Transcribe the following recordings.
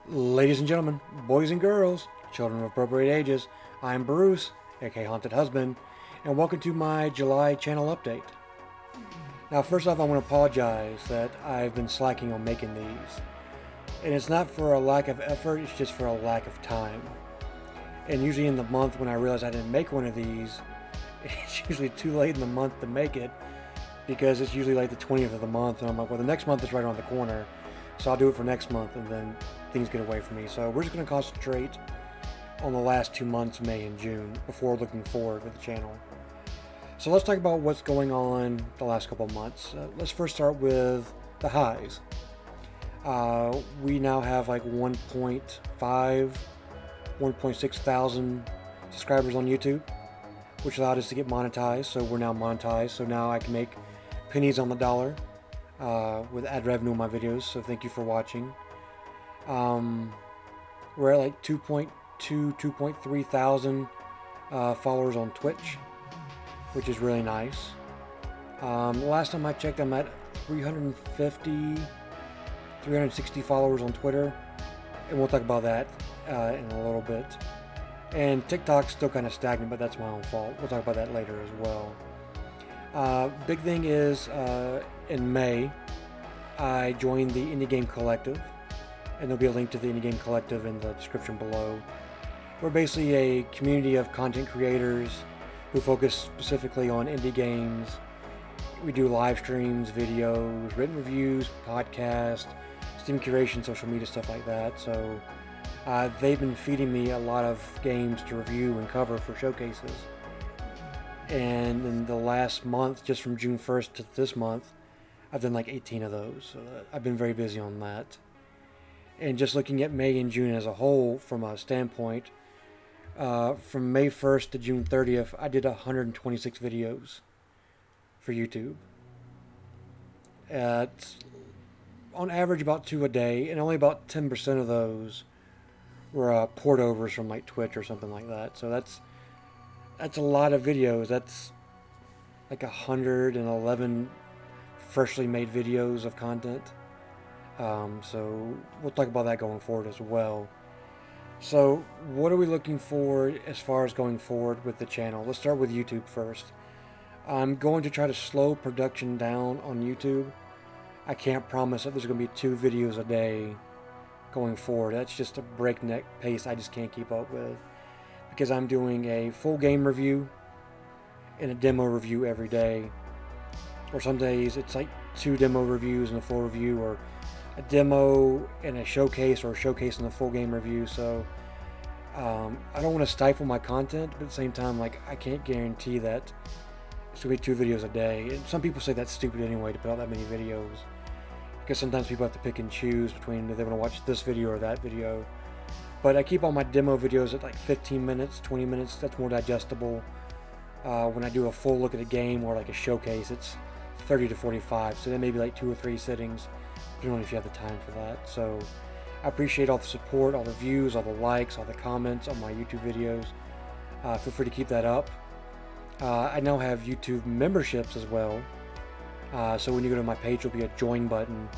Ladies and gentlemen, boys and girls, children of appropriate ages, I'm Bruce, aka Haunted Husband, and welcome to my July channel update. Now, first off, I want to apologize that I've been slacking on making these. And it's not for a lack of effort, it's just for a lack of time. And usually in the month when I realize I didn't make one of these, it's usually too late in the month to make it because it's usually like the 20th of the month, and I'm like, well, the next month is right around the corner, so I'll do it for next month, and then things get away from me. So we're just going to concentrate on the last 2 months, May and June, before looking forward with the channel. So let's talk about what's going on the last couple of months. Let's first start with the highs. We now have like 1.6 thousand subscribers on YouTube, which allowed us to get monetized. So we're now monetized. So now I can make pennies on the dollar with ad revenue on my videos. So thank you for watching. We're at like 2.3 thousand followers on Twitch, which is really nice. Last time I checked, I'm at 360 followers on Twitter, and we'll talk about that in a little bit. And TikTok's still kind of stagnant, but that's my own fault. We'll talk about that later as well. Big thing is, in May, I joined the Indie Game Collective, and there'll be a link to the Indie Game Collective in the description below. We're basically a community of content creators who focus specifically on indie games. We do live streams, videos, written reviews, podcasts, Steam curation, social media, stuff like that. So they've been feeding me a lot of games to review and cover for showcases. And in the last month, just from June 1st to this month, I've done like 18 of those. So I've been very busy on that. And just looking at May and June as a whole from a standpoint, from May 1st to June 30th, I did 126 videos for YouTube. It's on average about 2 a day, and only about 10% of those were port overs from like Twitch or something like that. So that's a lot of videos. That's like 111 freshly made videos of content. So we'll talk about that going forward as well. So what are we looking for as far as going forward with the channel? Let's start with YouTube first. I'm going to try to slow production down on YouTube. I can't promise that there's going to be 2 videos a day going forward. That's just a breakneck pace I just can't keep up with, because I'm doing a full game review and a demo review every day. Or some days it's like 2 demo reviews and a full review, or a demo and a showcase, or a showcase and a full game review. So I don't want to stifle my content, but at the same time, like, I can't guarantee that it's going to be 2 videos a day. And some people say that's stupid anyway, to put out that many videos, because sometimes people have to pick and choose between if they want to watch this video or that video. But I keep all my demo videos at like 15 minutes, 20 minutes. That's more digestible. When I do a full look at a game or like a showcase, it's 30 to 45. So then maybe like 2 or 3 sittings, depending on if you have the time for that. So I appreciate all the support, all the views, all the likes, all the comments on my YouTube videos. Feel free to keep that up. I now have YouTube memberships as well. So when you go to my page, there'll be a join button.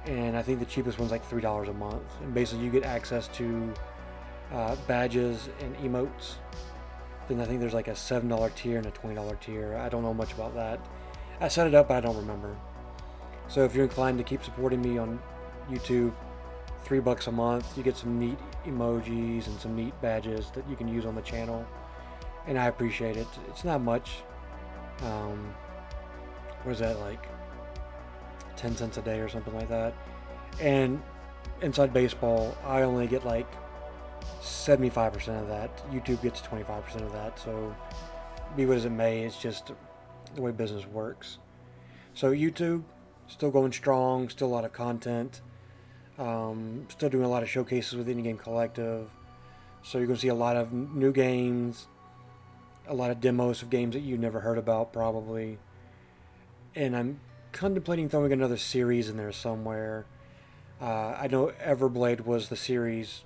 And I think the cheapest one's like $3 a month. And basically you get access to badges and emotes. Then I think there's like a $7 tier and a $20 tier. I don't know much about that. I set it up, but I don't remember. So if you're inclined to keep supporting me on YouTube, $3 a month, you get some neat emojis and some neat badges that you can use on the channel. And I appreciate it. It's not much. What is that, like 10 cents a day or something like that? And inside baseball, I only get like 75% of that. YouTube gets 25% of that. So be what as it may, it's just the way business works. So YouTube, still going strong, still a lot of content. Still doing a lot of showcases with Indie Game Collective. So you're going to see a lot of new games, a lot of demos of games that you've never heard about probably. And I'm contemplating throwing another series in there somewhere. I know Everblade was the series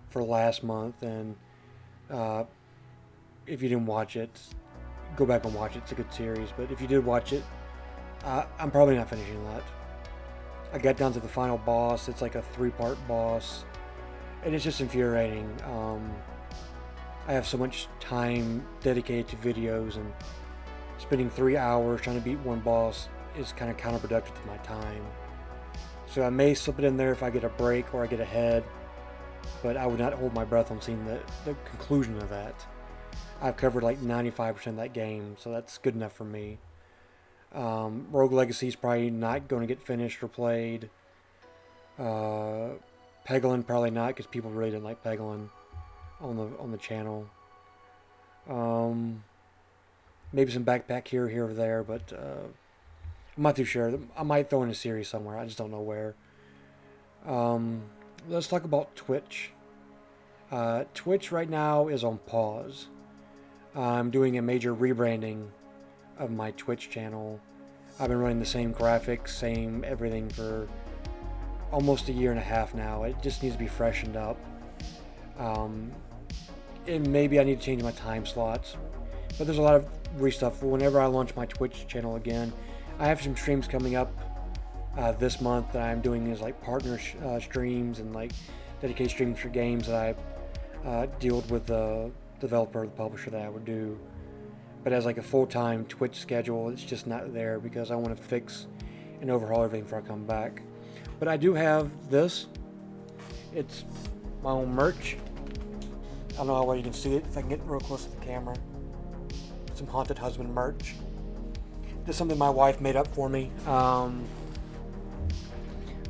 for last month, and if you didn't watch it, go back and watch it. It's a good series. But if you did watch it, I'm probably not finishing that. I got down to the final boss. It's like a 3-part boss, and it's just infuriating. I have so much time dedicated to videos, and spending 3 hours trying to beat one boss is kind of counterproductive to my time. So I may slip it in there if I get a break or I get ahead, but I would not hold my breath on seeing the conclusion of that. I've covered like 95% of that game, so that's good enough for me. Rogue Legacy is probably not going to get finished or played. Peglin probably not, because people really didn't like Peglin on the channel. Maybe some backpack here or there, but I'm not too sure. I might throw in a series somewhere. I just don't know where. Let's talk about Twitch. Twitch right now is on pause. I'm doing a major rebranding of my Twitch channel. I've been running the same graphics, same everything for almost a year and a half now. It just needs to be freshened up. And maybe I need to change my time slots. But there's a lot of stuff. Whenever I launch my Twitch channel again, I have some streams coming up this month that I'm doing as like partner streams and like dedicated streams for games that I deal with the developer, the publisher that I would do. But as like a full-time Twitch schedule, it's just not there because I want to fix and overhaul everything before I come back. But I do have this. It's my own merch. I don't know how well you can see it. If I can get real close to the camera. Some Haunted Husband merch. This is something my wife made up for me. Nothing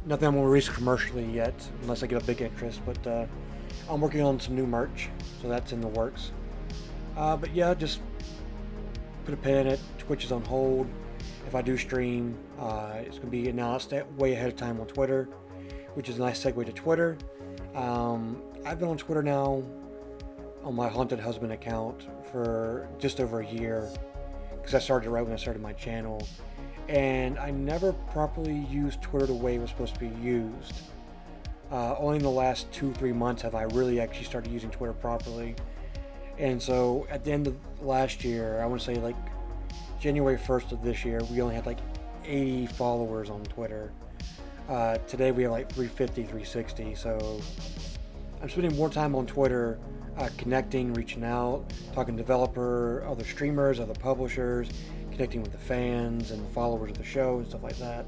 I'm going to release commercially yet, unless I get a big interest. But I'm working on some new merch, so that's in the works. But yeah, just put a pin in it. Twitch is on hold. If I do stream, it's going to be announced way ahead of time on Twitter, which is a nice segue to Twitter. I've been on Twitter now on my Haunted Husband account for just over a year, because I started right when I started my channel, and I never properly used Twitter the way it was supposed to be used. Only in the last 2-3 months have I really actually started using Twitter properly. And so at the end of last year, I want to say like January 1st of this year, we only had like 80 followers on Twitter. Today we have like 350, 360. So I'm spending more time on Twitter, connecting, reaching out, talking to developer, other streamers, other publishers, connecting with the fans and the followers of the show and stuff like that.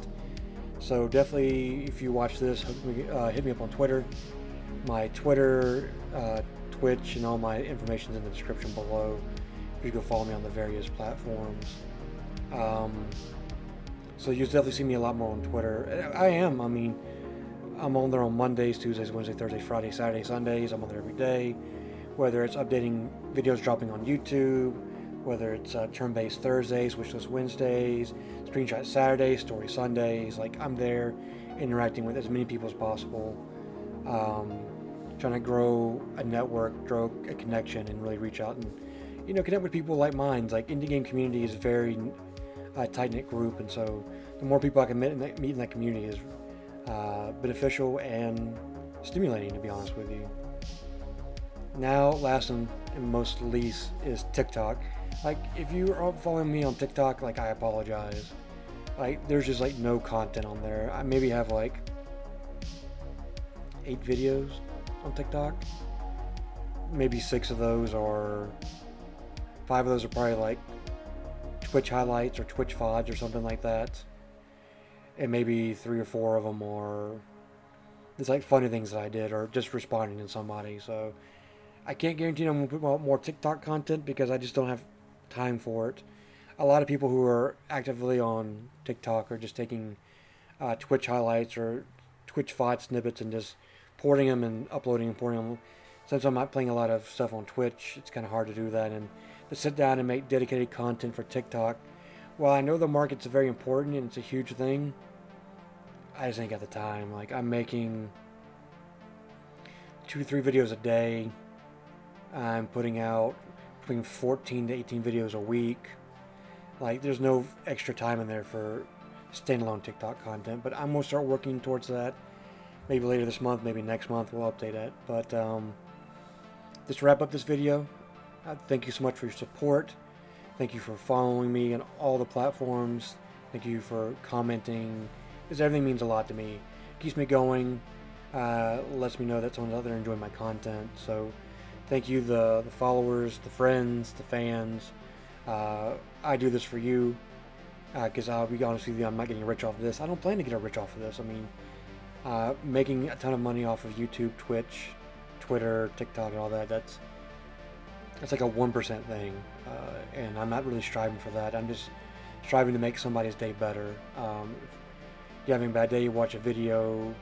So definitely, if you watch this, hit me up on Twitter. My Twitter, Twitch, and all my information is in the description below. You can follow me on the various platforms. So you'll definitely see me a lot more on Twitter. I mean, I'm on there on Mondays, Tuesdays, Wednesdays, Thursdays, Fridays, Saturdays, Sundays. I'm on there every day. Whether it's updating videos dropping on YouTube, whether it's turn-based Thursdays, wishlist Wednesdays, screenshot Saturdays, story Sundays. Like, I'm there interacting with as many people as possible. Trying to grow a network, grow a connection, and really reach out and, connect with people like minds. Like, indie game community is a very tight-knit group, and so the more people I can meet in that community is beneficial and stimulating, to be honest with you. Now, last and most least is TikTok. Like, if you are following me on TikTok, like, I apologize. Like, there's just like no content on there. I maybe have like 8 videos on TikTok. Maybe 6 of those are, 5 of those are probably like Twitch highlights or Twitch VODs or something like that. And maybe 3 or 4 of them are, it's like funny things that I did or just responding to somebody. So I can't guarantee I'm going to put out more TikTok content because I just don't have time for it. A lot of people who are actively on TikTok are just taking Twitch highlights or Twitch VOD snippets and just porting them and uploading and porting them. Since I'm not playing a lot of stuff on Twitch, it's kind of hard to do that. And to sit down and make dedicated content for TikTok, while I know the market's very important and it's a huge thing, I just ain't got the time. Like, I'm making 2-3 videos a day. I'm putting out between 14 to 18 videos a week. Like, there's no extra time in there for standalone TikTok content, but I'm going to start working towards that. Maybe later this month, maybe next month, we'll update it. But just to wrap up this video, thank you so much for your support. Thank you for following me on all the platforms. Thank you for commenting because everything means a lot to me. Keeps me going, lets me know that someone's out there enjoying my content. So thank you, the followers, the friends, the fans. I do this for you, because I'll be honest with you, I'm not getting rich off of this. I don't plan to get rich off of this. I mean, making a ton of money off of YouTube, Twitch, Twitter, TikTok, and all that, that's like a 1% thing, and I'm not really striving for that. I'm just striving to make somebody's day better. If you're having a bad day, you watch a video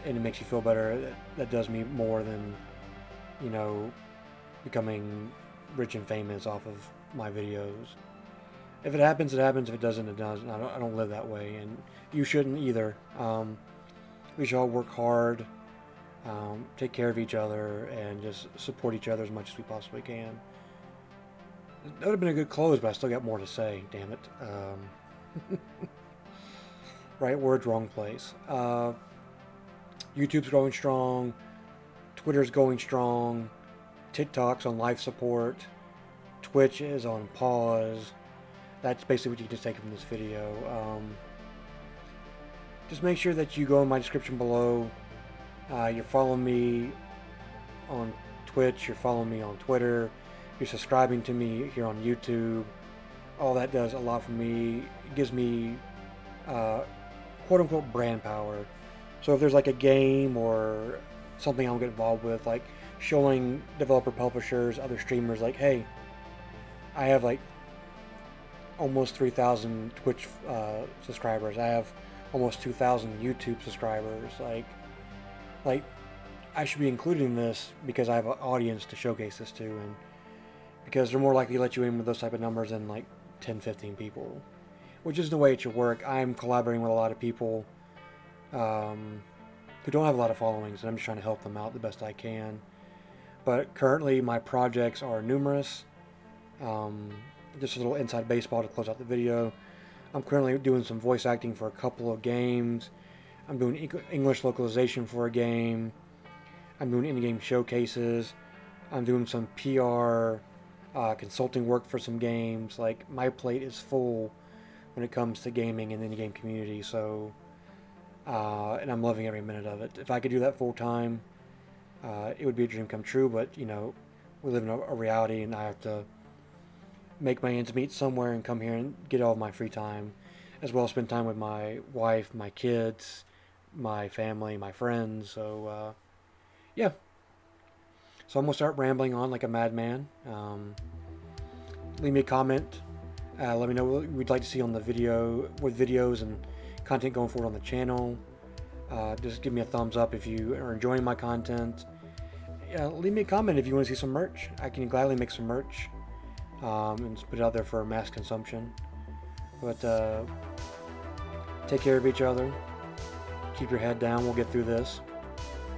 and it makes you feel better, that does me more than, you know, becoming rich and famous off of my videos. If it happens, it happens. If it doesn't, it doesn't. I don't live that way, and you shouldn't either. We should all work hard, take care of each other, and just support each other as much as we possibly can. That would have been a good close, but I still got more to say. Damn it. Right words, wrong place. YouTube's going strong. Twitter's going strong. TikTok's on life support. Twitch is on pause. That's basically what you can just take from this video. Just make sure that you go in my description below. You're following me on Twitch. You're following me on Twitter. You're subscribing to me here on YouTube. All that does a lot for me. It gives me quote-unquote brand power. So if there's like a game or something I'll get involved with, like showing developer publishers, other streamers, like, hey, I have like almost 3,000 Twitch subscribers. I have almost 2,000 YouTube subscribers. Like I should be including this because I have an audience to showcase this to, and because they're more likely to let you in with those type of numbers than like 10, 15 people, which is the way it should work. I'm collaborating with a lot of people who don't have a lot of followings, and I'm just trying to help them out the best I can. But currently my projects are numerous. Just a little inside baseball to close out the video. I'm currently doing some voice acting for a couple of games. I'm doing English localization for a game. I'm doing in-game showcases. I'm doing some PR consulting work for some games. Like, my plate is full when it comes to gaming and the in-game community. So, and I'm loving every minute of it. If I could do that full time, it would be a dream come true. But you know, we live in a reality, and I have to make my ends meet somewhere and come here and get all of my free time, as well as spend time with my wife, my kids, my family, my friends. So yeah, so I'm gonna start rambling on like a madman. Leave me a comment, let me know what you'd like to see on the video, with videos and content going forward on the channel. Just give me a thumbs up if you are enjoying my content. Leave me a comment if you want to see some merch. I can gladly make some merch and just put it out there for mass consumption. But take care of each other. Keep your head down. We'll get through this.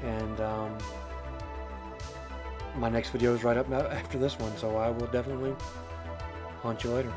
And my next video is right up after this one, so I will definitely haunt you later.